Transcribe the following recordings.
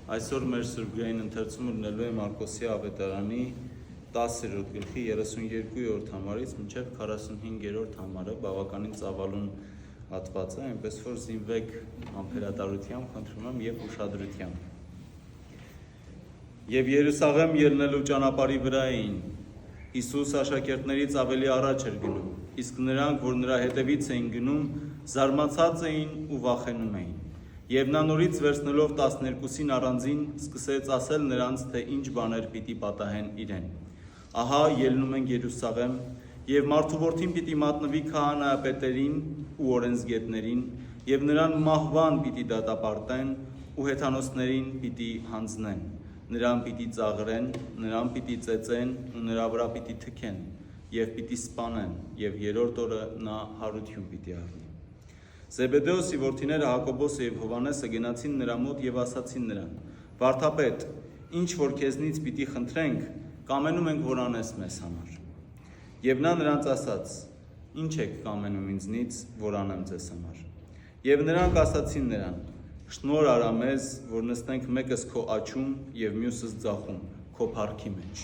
Այսօր մեր սուրբգային ընթերցումը լինելու է Մարկոսի ավետարանի 10-րդ գլխի 32-րդ համարից մինչև 45-րդ համարը, բավականին ծավալուն հատված է, այնպես որ զինվեք համբերատարությամբ, խնդրում եմ եւ ուշադրությամբ։ Եվ Երուսաղեմ ելնելու ճանապարհի վրա էին։ Հիսուս աշակերտներից ավելի առաջ էր գնում, իսկ նրանք, որ նրա հետևից էին գնում, զարմացած էին ու վախենում էին։ Եվ նա նորից վերցնելով 12-ին առանձին սկսեց ասել նրանց, թե ինչ բաներ պիտի պատահեն իրեն։ Ահա ելնում ենք Երուսաղեմ, եւ մարդու որդին պիտի մատնվի քահանայապետերին ու օրենսգետներին, եւ նրան մահվան պիտի դատապարտեն ու հեթանոսներին պիտի հանձնեն, նրան պիտի ծաղրեն, նրան պիտի ծեծեն ու նրա վրա պիտի թքեն, եւ պիտի սպանեն, եւ երրորդ օրը նա հարություն պիտի առնի։ Զեբեդեոսի որդիները Հակոբոսը եւ Հովհաննեսը գնացին նրա մոտ եւ ասացին նրան. «Վարդապետ, ինչ որ քեզնից պիտի խնդրենք, կամենում ենք, որ անես մեզ համար»։ Եվ նա նրանց ասաց. «Ինչ եք կամենում ինձնից, որ անեմ ձեզ համար»։ Եվ նրանք ասացին նրան. «Շնորհ արա մեզ, որ նստենք մեկս քո աջում եւ մյուսս ձախում, քո փառքի մեջ»։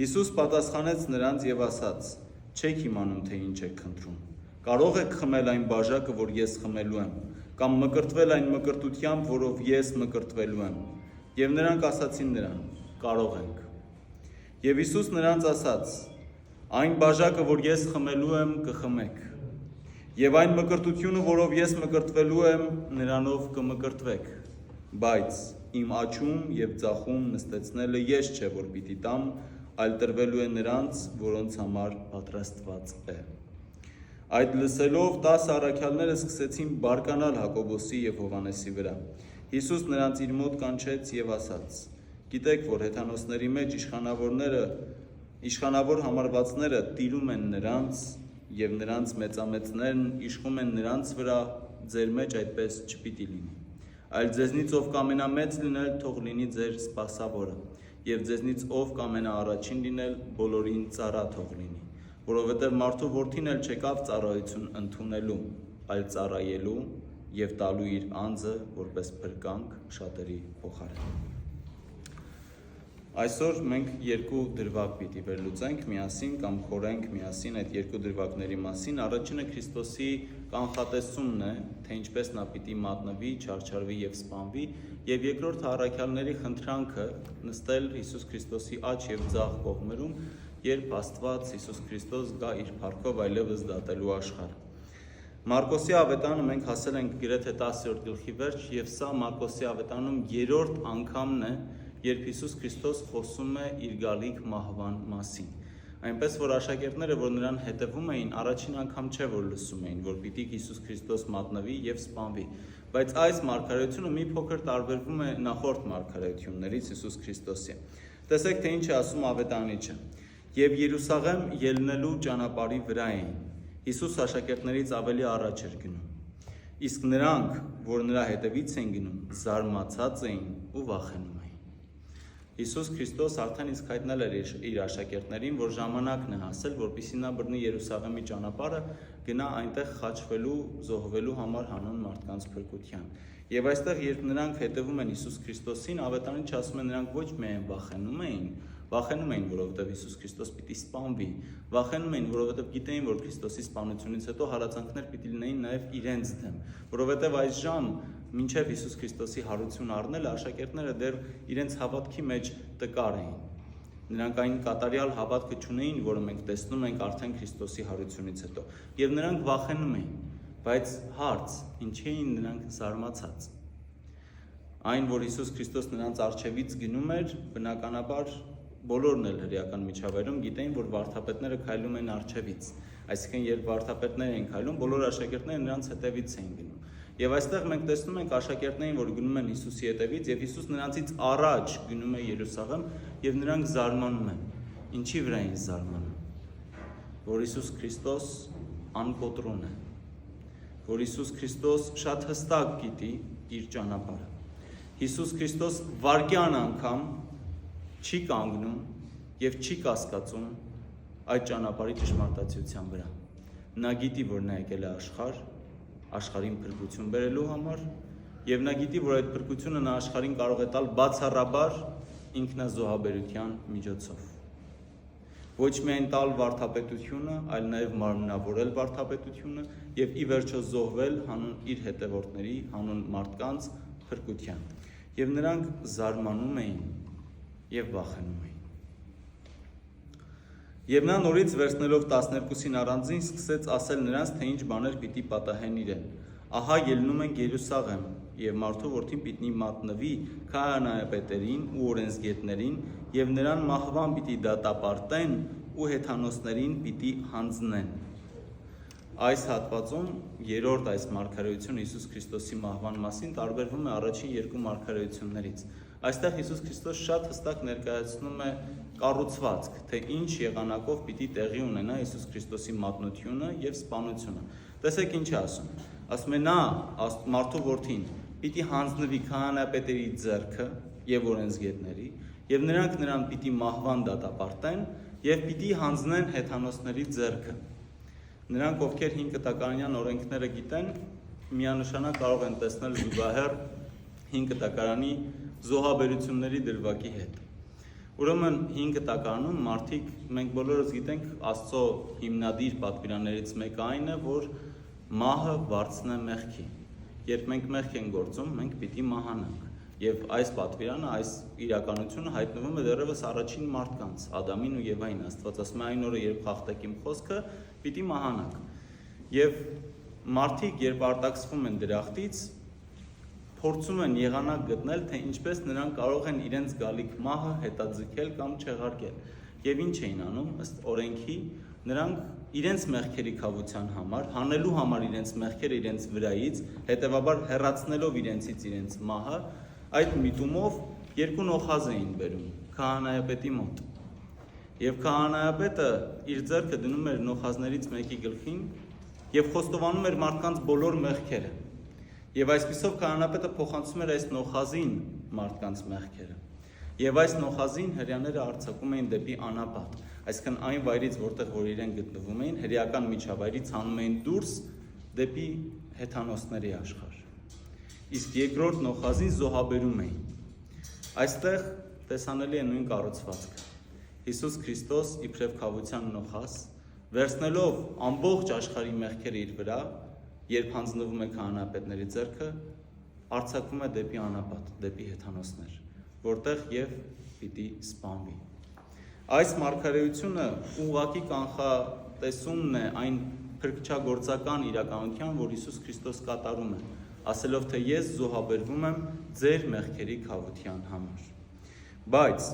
Հիսուս պատասխանեց նրանց եւ ասաց. «Չեք իմանում, թե ինչ եք խնդրում։ Կարող եք խմել այն բաժակը, որ ես խմելու եմ, կամ մկրտվել այն մկրտությամբ, որով ես մկրտվելու եմ»։ Եվ նրանք ասացին նրան. «Կարող ենք»։ Եվ Հիսուս նրանց ասաց. «Այն բաժակը, որ ես խմելու եմ, կխմեք, եւ այն մկրտությունը, որով ես մկրտվելու եմ, նրանով կմկրտվեք, բայց իմ աջում եւ ձախում նստեցնելը ես չէ, որ պիտի տամ, այլ տրվելու է նրանց, որոնց համար պատրաստված է»։ Այդ լսելով 10 առաքյալները սկսեցին բարկանալ Հակոբոսի եւ Հովհաննեսի վրա։ Հիսուս նրանց իր մոտ կանչեց եւ ասաց. «Գիտեք, որ հեթանոսների մեջ իշխանավոր համարվածները տիրում են նրանց եւ նրանց մեծամեծներն իշխում են նրանց վրա, ձեր մեջ այդպես չպիտի լինի։ Այլ ձեզնից ով կամենամեծ լինել, թող լինի ձեր սպասավորը, եւ ձեզնից ով կամենա առաջին լինել, բոլորին ծառա թող լինի։ Որովհետև մարդու որդին էլ չեկավ ծառայություն ընդունելու, այլ ծառայելու եւ տալու իր անձը որպես փրկանք շատերի փոխարեն»։ Այսօր մենք երկու դրվագ պիտի վերլուծենք միասին կամ խորենք միասին այդ երկու դրվագների մասին։ Առաջինը Քրիստոսի կանխատեսումն է, թե ինչպես նա պիտի մատնվի, չարչարվի եւ սպանվի, եւ երկրորդը առաքյալների խնդրանքը նստել Հիսուս Քրիստոսի աջ եւ ձախ կողմերում, երբ Աստված Հիսուս Քրիստոս գա իր փառքով այլևս դատելու աշխարհը։ Մարկոսի ավետարանը մենք հասել ենք գրեթե 10-րդ գլխի վերջ, եւ սա Մարկոսի ավետարանում երրորդ անգամն է, երբ Հիսուս Քրիստոս խոսում է իր գալիք մահվան մասին։ Այնպես որ աշակերտները, որ նրան հետևում էին, առաջին անգամ չէ որ լսում էին, որ պիտի Հիսուս Քրիստոս մատնվի եւ սպանվի, բայց այս մարգարեությունը մի փոքր տարբերվում է նախորդ մարգարեություններից Հիսուս Քրիստոսի։ Տեսեք, թե ինչ է ասում ավետարանիչը. «Եվ Երուսաղեմ ելնելու ճանապարհի վրա էին։ Հիսուս աշակերտներից ավելի առաջ էր գնում, իսկ նրանք, որ նրա հետևից են գնում, զարմացած էին ու վախենում էին»։ Հիսուս Քրիստոս արդեն իսկ հայտնել էր իր աշակերտներին, որ ժամանակն է հասել, որպեսզի նա բռնի Երուսաղեմի ճանապարհը, գնա այնտեղ խաչվելու, զոհվելու համար հանուն մարդկանց փրկության։ Եվ այստեղ, երբ նրանք հետևում են Հիսուս Քրիստոսին, ավետարանիչը ասում է, նրանք ոչ միայն վախենում էին, որովհետև Հիսուս Քրիստոս պիտի սպանվի, վախենում էին, որովհետև գիտեին, որ Քրիստոսի սպանությունից հետո հալածանքներ պիտի լինեին նաև իրենց դեմ, որովհետև այժմ մինչև Հիսուս Քրիստոսի հարություն առնելը աշակերտները դեռ իրենց հավատքի մեջ տկար էին։ Նրանք այն կատարյալ հավատքը չունեին, որը մենք տեսնում ենք արդեն Քրիստոսի հարությունից հետո, եւ նրանք վախենում էին, բայց հարց, ինչի էին նրանք զարմացած։ Այն, որ Հիսուս Քրիստոս նրանց առջևից գնում էր, բնականաբար բոլորն էլ հրեական միջավայրում գիտեին, որ վարդապետները քայլում են առջևից, այսինքն երբ վարդապետները են քայլում, բոլոր աշակերտները նրանց հետևից էին գնում։ Եվ այստեղ մենք տեսնում ենք աշակերտներին, որ գնում են Հիսուսի հետևից, եւ Հիսուս նրանցից առաջ գնում է Երուսաղեմ, եւ նրանք զարմանում են։ Ինչի վրա են զարմանում։ Որ Հիսուս Քրիստոս անկոտրուն է, որ Հիսուս Քրիստոս շատ հստակ գիտի իր ճանապարհը։ Հիսուս Քրիստոս վայրկյան անգամ չի կանգնում եւ չի կասկածում այդ ճանապարհի ճշմարտացիության վրա։ Նա գիտի, որ նա եկել է աշխարհ, աշխարհին փրկություն բերելու համար, Եվ նա գիտի, որ այդ փրկությունը նա աշխարհին կարող է տալ բացառաբար ինքնազոհաբերության միջոցով։ Ոչ միայն տալ վարդապետությունը, այլ նաև մարմնավորել վարդապետությունը եւ ի վերջո զոհվել հանուն իր հետևորդների, հանուն մարդկանց փրկության։ Եվ նրանք զարմանում էին եւ վախենում էին։ Եվ նա նորից վերցնելով 12-ին առանձին սկսեց ասել նրանց, թե ինչ բաներ պիտի պատահեն իրեն։ Ահա ելնում ենք Երուսաղեմ, եւ մարդու որդին պիտի մատնվի քահանայապետերին ու օրենսգետներին, եւ նրան մահվան պիտի դատապարտեն ու հեթանոսներին պիտի հանձնեն։ Այս հատվածում երրորդ այս մարգարեությունը Հիսուս Քրիստոսի մահվան մասին տարբերվում է առաջին երկու մարգարեություններից։ Այստեղ Հիսուս Քրիստոս շատ հստակ ներկայացնում է կառուցվածք, թե ինչ եղանակով պիտի տեղի ունենա Հիսուս Քրիստոսի մատնությունը եւ սպանությունը։ Տեսեք ինչ է ասում։ Ասում է նա մարդու որդին պիտի հանձնվի քահանայապետերի ձեռքը եւ օրենսգետների, եւ նրանք նրան պիտի մահվան դատապարտեն եւ պիտի հանձնեն հեթանոսների ձեռքը։ Նրանք, ովքեր 5 տակարանյան օրենքները գիտեն, միանշանակ կարող են տեսնել զուգահեռ 5 տակարանի զոհաբերությունների դրվագի հետ։ Ուրեմն 5 տակարանում մարդիկ, մենք բոլորս գիտենք, Աստծո հիմնադիր պատվիրաններից մեկը այն է, որ մահը վարձն է մեղքի։ Երբ մենք մեղք ենք գործում, մենք պիտի մահանանք։ Եվ այս պատվիրանը, այս իրականությունը հայտնվում է դեռևս առաջին մարդկանց, Ադամին ու Եվային։ Աստված ասում է այն օրը, երբ խախտեք իմ խոսքը, պիտի մահանաք։ Եվ մարդիկ, երբ արտաքսվում են դրախտից, փորձում են եղանակ գտնել, թե ինչպես նրանք կարող են իրենց գալիք մահը հետաձգել կամ չեղարկել։ Եվ ինչ էին անում, ըստ օրենքի, նրանք իրենց մեղքերի քավության համար, հանելու համար իրենց մեղքերը իրենց վրայից, հետևաբար հեռացնելով իրենցից իրենց մահը, այդ միտումով երկու նոխազ էին բերում քահանայապետի մոտ։ Եվ քահանայապետը իր ձեռքը դնում էր նոխազներից մեկի գլխին եւ խոստովանում էր մարդկանց բոլոր մեղքերը։ Եվ այսպիսով քահանայապետը փոխանցում էր այս նոխազին մարդկանց մեղքերը։ Եվ այս նոխազին հրեաները արձակում էին դեպի անապատ, այսինքն այն վայրից, որտեղ որ իրեն գտնվում էին, հրեական միջավայրից հանում էին դուրս դեպի հեթանոսների աշխարհ։ Իսկ երկրորդ նոխազին զոհաբերում էին։ Այստեղ տեսանելի է նույն կառուցվածքը։ Հիսուս Քրիստոս իբրև քավության նոխազ, վերցնելով ամբողջ աշխարհի մեղքերը իր վրա, երբ հանձնվում է քահանայապետների ձեռքը, արձակվում է դեպի անապատ, դեպի հեթանոսներ, որտեղ եւ պիտի սպանվի։ Այս մարգարեությունը ուղղակի կանխատեսումն է այն փրկչագործական իրականության, որ Հիսուս Քրիստոս կատարում է, ասելով, թե ես զոհաբերվում եմ ձեր մեղքերի քավության համար։ Բայց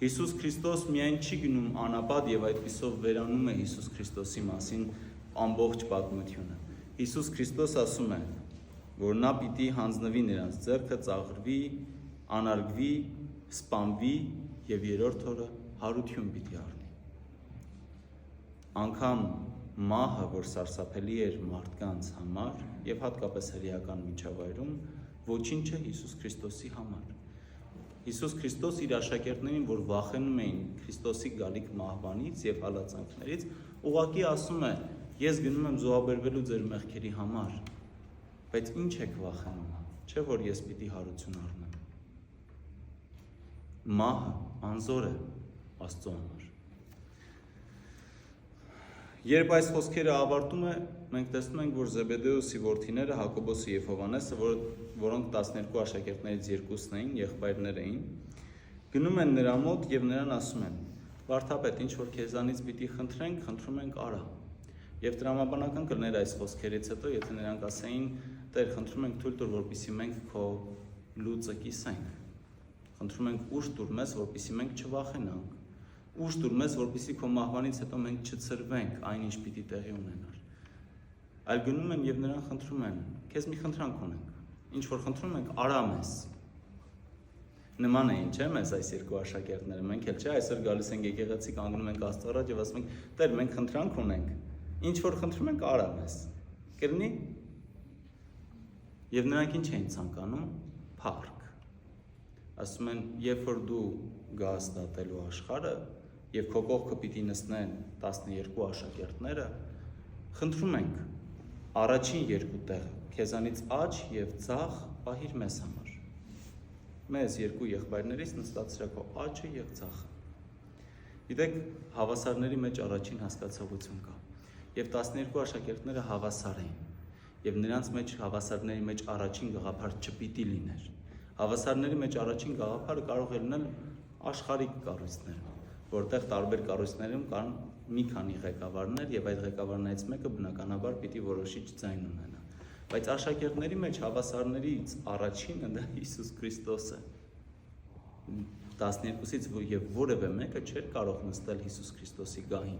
Հիսուս Քրիստոս միայն չի գնում անապատ եւ այդպիսով վերանում է Հիսուս Քրիստոսի մասին ամբողջ պատմությունը։ Հիսուս Քրիստոս ասում է, որ նա պիտի հանձնվի նրանց ձեռքը, ծաղրվի, անարգվի, սպանվի եւ երրորդ օրը հարություն պիտի առնի։ Անկամ մահը, որ սարսափելի էր մարդկանց համար եւ հատկապես հրեական միջավայրում, ոչինչ է Հիսուս Քրիստոսի համար։ Հիսուս Քրիստոս իր աշակերտներին, որ վախենում էին Քրիստոսի գալիք մահվանից եւ հալածանքներից, ուղղակի ասում է. ես գնում եմ զոհաբերվելու ձեր մեղքերի համար, բայց ինչ եք վախենում, չէ՞ որ ես պիտի հարություն առնեմ։ Մահը անզոր է Աստծո համար։ Երբ այս խոսքերը ավարտում է, մենք տեսնում ենք, որ Զեբեդեոսի որդիները Հակոբոսը եւ Հովհաննեսը, որոնք 12 աշակերտներից երկուսն էին, եղբայրներ էին, գնում են նրա մոտ եւ նրան ասում են. «Վարդապետ, ինչ որ քեզանից պիտի խնդրենք, խնդրում ենք արա»։ Եվ տրամաբանական կլներ այս խոսքերից հետո, եթե նրանք ասեին. «Տեր, խնդրում ենք թույլ տուր, որպեսզի մենք քո լուծը կիսենք։ Խնդրում ենք ուժ տուր մեզ, որպեսզի մենք չվախենանք։ Ուժ տուր մեզ, որպեսզի քո մահվանից հետո մենք չցրվենք այնինչ պիտի տեղի ունենար»։ Այլ գնում են եւ նրան խնդրում են. «Քեզ մի խնդրանք ունենք։ Ինչ որ խնդրում ենք, արա մեզ»։ Նման էին, չէ՞, մեզ այս երկու աշակերտները։ Մենք էլ չէ, այսօր գալիս ենք եկեղեցի, կանգնում ենք Աստծո առաջ եւ ասում ենք. «Տեր, մենք խնդրանք ունենք։ Ինչ որ խնդրում ենք, արա մեզ»։ Կլինի։ Եվ նրանք ինչ էին ցանկանում։ Փառք։ Ասում են, երբ որ դու գաս դատելու աշխարհը եւ քո կողքը պիտի նստեն 12 աշակերտները, խնդրում ենք առաջին երկու տեղը քեզանից աջ եւ ցախ պահիր մեզ համար։ Մեզ երկու եղբայրներից նստացրա քո աճը եւ ձախը։ Գիտեք, հավասարների մեջ առաջին հասկացողություն կա։ Եվ 12 աշակերտները հավասար էին։ Եվ նրանց մեջ հավասարների մեջ առաջին գաղափար չպիտի լիներ։ Հավասարների մեջ առաջին գաղափարը կարող է լինել աշխարհիկ կառույցներ, որտեղ տարբեր կառույցներում կան մի քանի ղեկավարներ եւ այդ ղեկավարներից մեկը բնականաբար պիտի որոշիչ ձայն ունենա։ Բայց աշակերտների մեջ հավասարներից առաջինը դա Հիսուս Քրիստոսը է։ 12-ից եւ որևէ մեկը չէր կարող նստել Հիսուս Քրիստոսի գահին։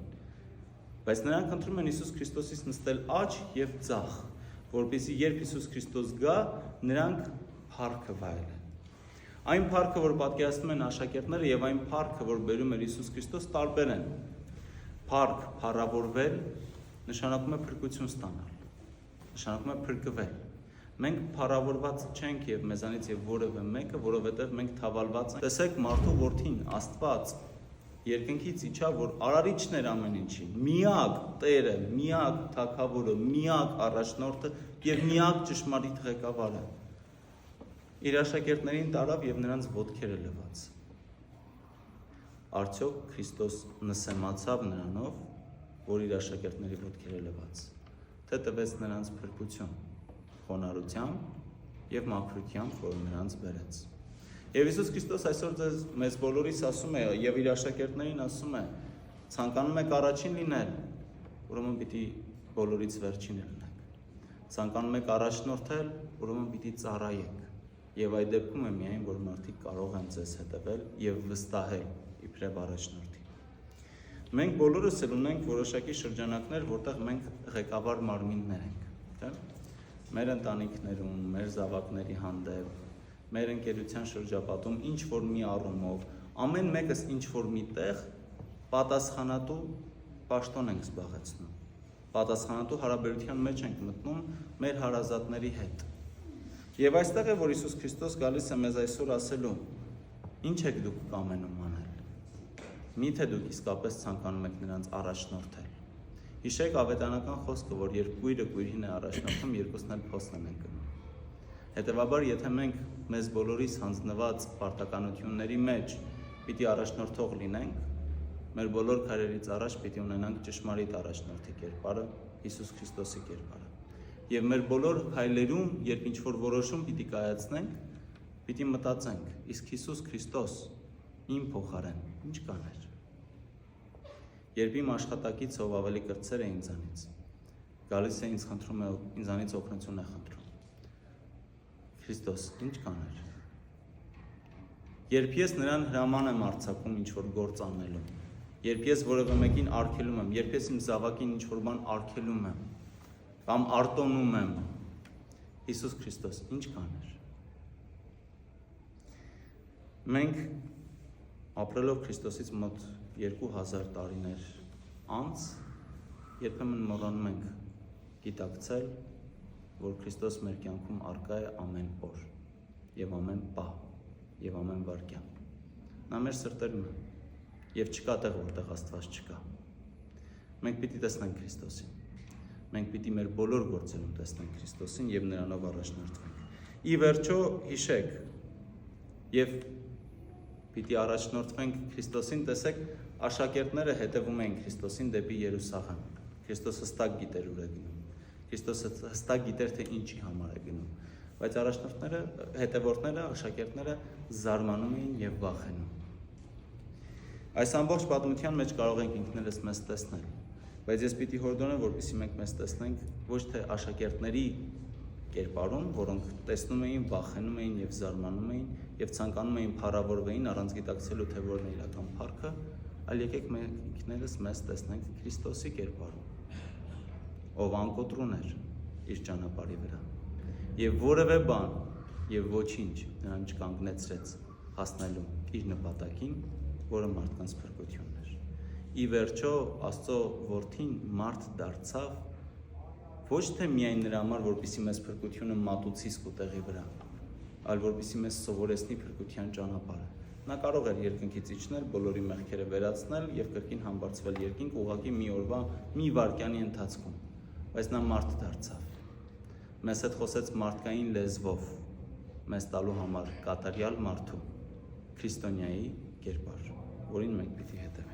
Բայց նրանք ընտրում են Հիսուս Քրիստոսից նստել աջ եւ ձախ, որպեսզի երբ Հիսուս Քրիստոս գա, նրանք փառքը վայելեն։ Այն փառքը, որ պատկերացնում են աշակերտները եւ այն փառքը, որ բերում է Հիսուս Քրիստոս, տարբեր են։ Փառք, փառավորվել նշանակում է փրկություն ստանալ։ Նշանակում է փրկվել։ Մենք փառավորված չենք եւ մեզանից եւ որևէ մեկը, որովհետեւ մենք թավալված ենք։ Տեսեք մարդու որդին Աստված երկնքից իջավ, որ արարիչն էր ամեն ինչի, միակ Տերը, միակ Թագավորը, միակ առաջնորդը եւ միակ ճշմարիտ ղեկավարը։ Իր աշակերտներին տարավ եւ նրանց ոտքերը լվաց։ Արդյոք Քրիստոս նսեմացավ նրանով, որ իր աշակերտների ոտքերը լվաց, թե տվեց նրանց փրկություն, խոնարհությամբ եւ մաքրությամբ, որ նրանց բերեց։ Եվ Հիսուս Քրիստոս այսօր մեզ բոլորիս ասում է եւ իր աշակերտներին ասում է. ցանկանում եք առաջին լինել, ուրեմն պիտի բոլորից վերջինը լինեք։ Ցանկանում եք առաջնորդել, ուրեմն պիտի ծառայեք։ Եվ այդ դեպքում է միայն, որ մարդիկ կարող են ձեզ հետևել եւ վստահել իբրև առաջնորդի։ Մենք բոլորս էլ ունենք որոշակի շրջանակներ, որտեղ մենք ղեկավար մարմիններ ենք, թե՞։ Մեր ընտանիքներում, մեր զավակների հանդեպ, մեր ընկերության շրջապատում ինչ որ մի առումով, ամեն մեկս ինչ որ մի տեղ պատասխանատու պաշտոն ենք զբաղեցնում։ Պատասխանատու հարաբերության մեջ ենք մտնում մեր հարազատների հետ։ Եվ այստեղ է, որ Հիսուս Քրիստոս գալիս է մեզ այսօր ասելու. ինչ եք դուք կամենում անել։ Միթե դուք իսկապես ցանկանում եք նրանց առաջնորդել։ Հիշեք ավետանական խոսքը, որ երբ քույրը քույրին է առաջնորդում, երկուսն էլ փոսն են գնում։ Հետևաբար, եթե մենք մեզ բոլորիս հանձնված պարտականությունների մեջ պիտի առաջնորդող լինենք, մեր բոլոր քայլերից առաջ պիտի ունենանք ճշմարիտ առաջնորդի կերպարը, Հիսուս Քրիստոսի կերպարը։ Եվ մեր բոլոր քայլերում, երբ ինչ-որ որոշում պիտի կայացնենք, պիտի մտածենք, իսկ Հիսուս Քրիստոս իմ փոխարեն ինչ կաներ։ Երբ իմ աշխատակից ով ավելի կրտսեր է ինձանից, գալիս է ինձ խնդրում է, ինձանից օգնություն է խնդրում։ Քրիստոս ինչ կաներ։ Երբ ես նրան հրաման եմ արձակում ինչ-որ գործ անելու, երբ ես որևէ մեկին արգելում եմ, երբ ես իմ զավակին ինչ-որ բան արգելում եմ, կամ արտոնում եմ, Հիսուս Քրիստոս ինչ կաներ։ Մենք ապրելով Քրիստոսից մոտ 2000 տարիներ անց, երբեմն մոռանում ենք գիտակցել, որ Քրիստոս մեր կյանքում առկա է ամեն օր, եւ ամեն պահ, եւ ամեն վայրկյան։ Նա մեր սրտերում է, եւ չկա տեղ, որտեղ Աստված չկա։ Մենք պիտի տեսնենք Քրիստոսին։ Մենք պիտի մեր բոլոր գործերում տեսնենք Քրիստոսին եւ նրանով առաջնորդվենք։ Ի վերջո հիշեք, եւ պիտի առաջնորդվենք Քրիստոսին, տեսեք, աշակերտները հետևում էին Քրիստոսին դեպի Երուսաղեմ։ Քրիստոսը հստակ գիտեր ուր է գնում։ Քրիստոսը հստակ գիտեր, թե ինչի համար է գնում։ Բայց առաջնորդները, հետևորդները, աշակերտները զարմանում էին եւ վախենում։ Այս ամբողջ պատմության մեջ կարող ենք ինքներս մեզ տեսնել, բայց ես պիտի հորդորեմ, որպեսզի մենք մեզ տեսնենք ոչ թե աշակերտների կերպարում, որոնք տեսնում էին, վախենում էին եւ զարմանում էին եւ ցանկանում էին փառավորվեին առանց գիտակցելու, թե որն է իրական փառքը, այլ եկեք մենք ինքներս մեզ տեսնենք Քրիստոսի կերպարում, ով անկոտրուն էր իր ճանապարհի վրա եւ որևէ բան եւ ոչինչ նրան չկանգնեցրեց հասնելու իր նպատակին, որը մարդկանց փրկությունն էր։ Ի վերջո Աստծո որդին մարդ դարձավ ոչ թե միայն նրա համար, որպեսզի մեզ փրկությունը մատուցի սկուտեղի վրա, այլ որպեսզի մեզ սովորեցնի փրկության ճանապարհը։ Նա կարող էր երկնքից իջնել, բոլորի մեղքերը վերացնել եւ կրկին համբարձվել երկինք ուղղակի մի օրվա, մի վայրկյանի ընթացքում, բայց նա մարդ դարձավ։ Մեզ հետ խոսեց մարդկային լեզվով, մեզ տալու համար կատարյալ մարդու քրիստոնյայի կերպար, որին մենք պիտի հետևենք։